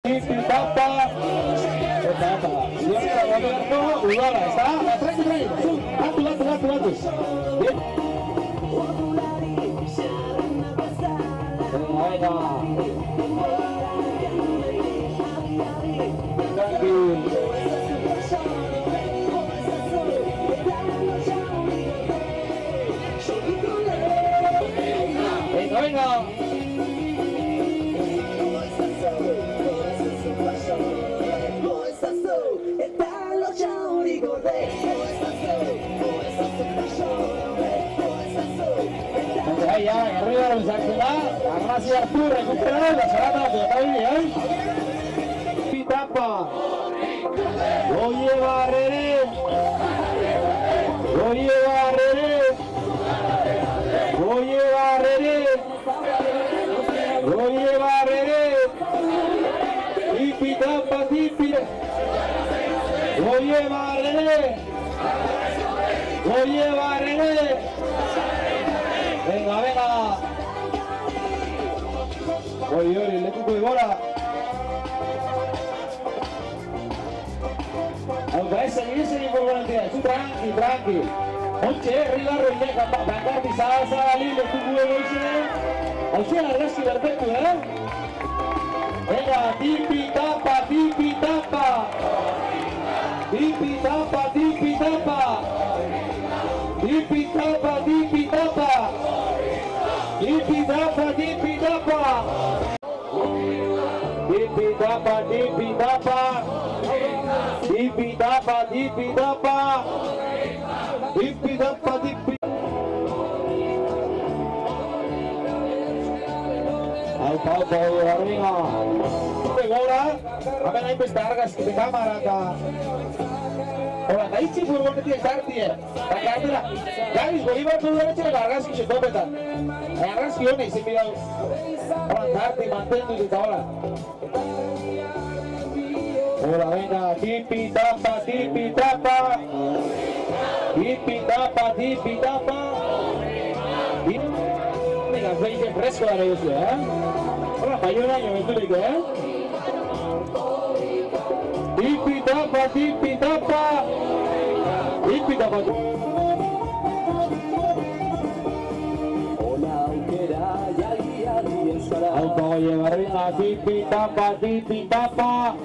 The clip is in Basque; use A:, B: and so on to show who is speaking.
A: Tapa, udara, está, tranquilo, atus. Venga. Ya, arriba los Ángela, Arrasi Artur, recuperado, la salada de Tavi, Pitapa, lo lleva Rere, y Pitapa, lo lleva Rere. Venga. Oye, le cuco de bola. Aunque ese ni por volantía, tú tranqui. Oye, Rigarro y deja bancar pisada, lindo, cuco de bola. Oye, la rescue perfecto, Venga, tipi tapa. Ahora, akan ay pestargas ke kamera ka. Ora dai ci furgon ke starti hai. Takatela. Guys, Bolívar tu dare che largas ki shito beta. Largas kyo nahi se mira. Ora darte mantendo de ahora. Ora venga, tipi tapa. Venga, veinte fresco a ellos, Ora payo un año, me tuve que, Tipi tapa. Auto llevar a tipi tapa.